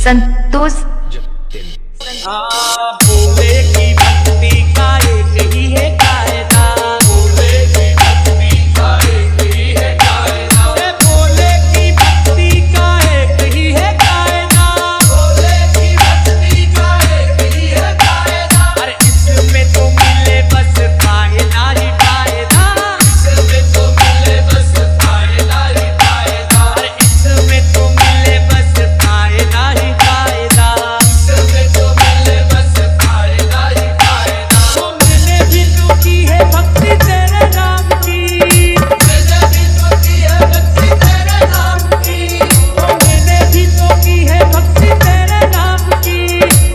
संतोष। भोले की भक्ति का एक ही है कायदा, भोले की भक्ति का एक ही है कायदा, भोले की भक्ति का एक ही है कायदा, भोले की भक्ति का एक ही है कायदा। अरे इसमें तो मिले बस फायदा ही फायदा, इसमें तो मिले बस फायदा ही फायदा, अरे इसमें तो मिले बस फायदा ही फायदा, इसमें तो मिले बस फायदा ही फायदा। तो मैंने भी तो की है भक्ति तेरे नाम की, मैंने भी तो की है भक्ति तेरे नाम की, तो मैंने भी तो की है भक्ति तेरे नाम की,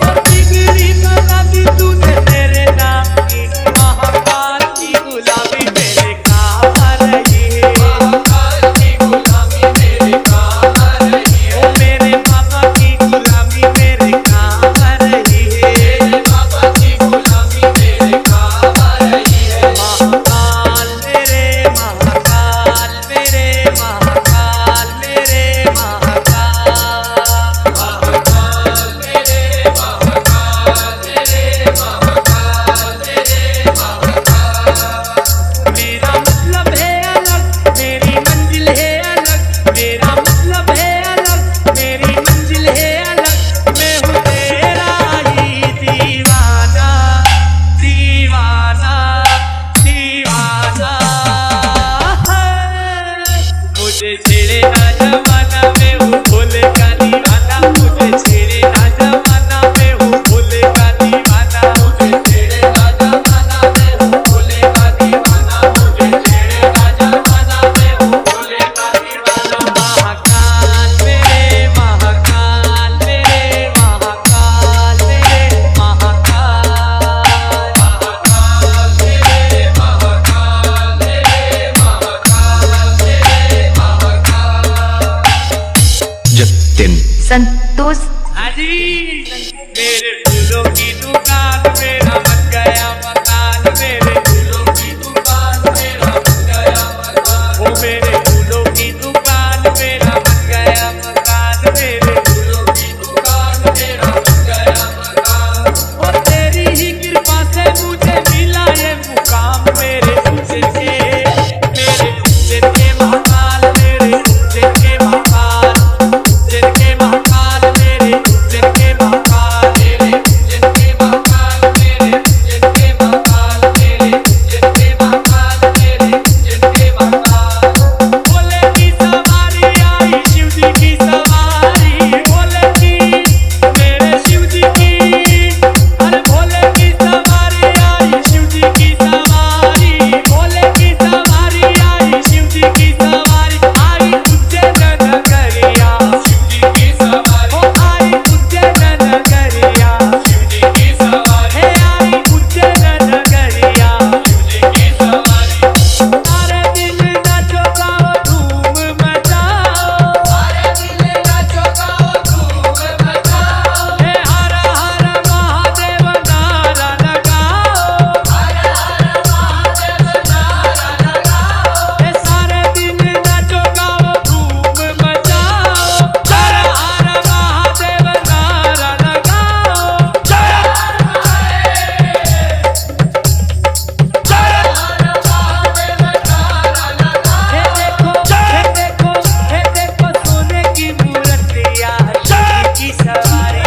और बिगड़ी बना दी तूने तेरे नाम की। महाकाल की गुलामी मेरे काम आ रही है, महाकाल की गुलामी मेरे काम आ रही है, ओ मेरे बाबा की गुलामी मेरे काम आ रही है, मेरे बाबा की गुलामी मेरे काम आ रही है। महाकाल मेरे महाकाल मेरे महाकाल मेरे महाकाल, महाकाल मेरे महाकाल मेरे महाकाल मेरे महाकाल। मेरा मतलब है अलग, मेरी मंजिल है अलग, मेरा मतलब है अलग, मेरी मंजिल है अलग। मैं हूँ तेरा ही दीवाना, दीवाना दीवाना है। मुझे छेड़े ना जमाना, मैं हूँ भोले का दीवाना, मुझे छेड़े ना जमाना, मैं हूँ भोले का दीवाना, मुझे छेड़े ना जमाना, मैं हूँ भोले का दीवाना, मुझे छेड़े ना जमाना, मैं हूँ भोले का दीवाना। महाकाल मेरे महाकाल मेरे महाकाल मेरे महाकाल, महाकाल मेरे महाकाल मेरे महाकाल मेरे महाकाल। जतिन संतोष। हाजी मेरे फूलों की दुकान मेरा बन गया मकान, मेरे फूलों की दुकान मेरा बन गया मकान, ओ मेरे फूलों की दुकान मेरा बन गया मकान, मेरे फूलों की दुकान मेरा बन गया मकान। और तेरी ही कृपा से मुझे मिला ये मुकाम, मेरे उज्जैन के महाकाल, मेरे उज्जैन के महाकाल, उज्जैन के महाकाल, मेरे उज्जैन के महाकाल, मेरे उज्जैन के महाकाल, मेरे उज्जैन के महाकाल, मेरे उज्जैन के महाकाल, मेरे उज्जैन के महाकाल। भोले की सवारी आई शिव जी की सवारी, भोले की मेरे शिव जी की, अरे भोले की सवारी आई शिव जी की सवारी, भोले की सवारी आई शिव जी की सवारी, आई उज्जैन नगरिया शिव जी की सवारी, ओ आई उज्जैन नगरिया शिव जी की सवारी, हे आई उज्जैन नगरिया शिव जी की सवारी। सारे दिल नाचो गाओ धूम मचाओ, सारे दिल नाचो गाओ धूम मचाओ, हे हर हर महादेव नारा लगाओ, हर हर महादेव नारा लगाओ, हे सारे दिल नाचो गाओ धूम मचाओ, हर हर महादेव नारा लगाओ, जय हर हर महादेव नारा लगाओ। हे देखो हे देखो हे देखो सोने की मूर्तियाँ शिव की सवारी,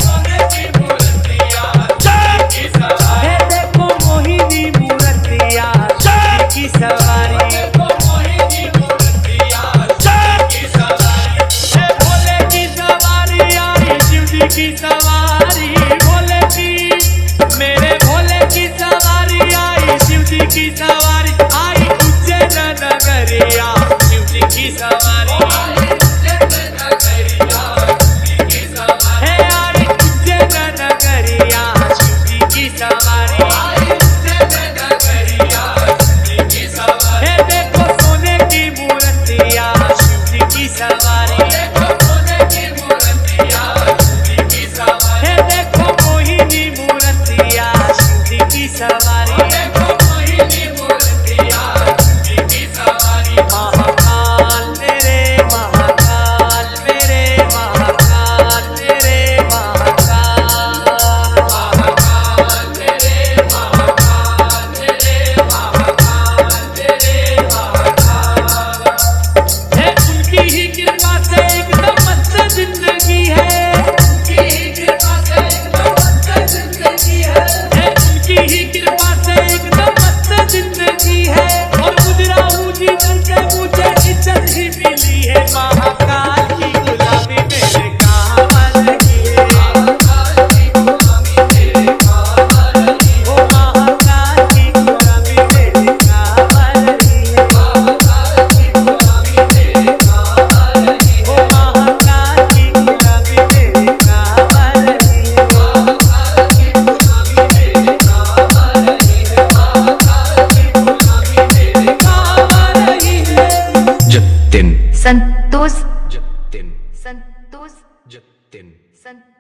सोने की मूर्तियाँ शिव की सवारी, हे देखो मोहिनी मूर्तियाँ शिव की सवारी, देखो मोहिनी मूर्तियाँ शिव की सवारी, हे भोले की सवारी आई शिव जी की सवारी, भोले की मेरे भोले की सवारी आई शिव जी की सवारी, आई उज्जैन नगरिया शिव जी की सवारी, आई उज्जैन नगरिया शिव जी की सवारी, हे आई उज्जैन नगरिया शिव जी की सवारी, आई उज्जैन नगरिया शिव जी की सवारी, हे देखो सोने की मूर्तियाँ शिव जी की सवारी, देखो सोने की मूर्तियाँ शिव जी की सवारी, हे देखो मोहिनी मूर्तियाँ शिव जी की सवारी, देखो मोहिनी मूर्तियाँ शिव जी की सवारी। महाकाल मेरे महाकाल मेरे महाकाल मेरे संतोष जतिन संतोष जतिन संतोष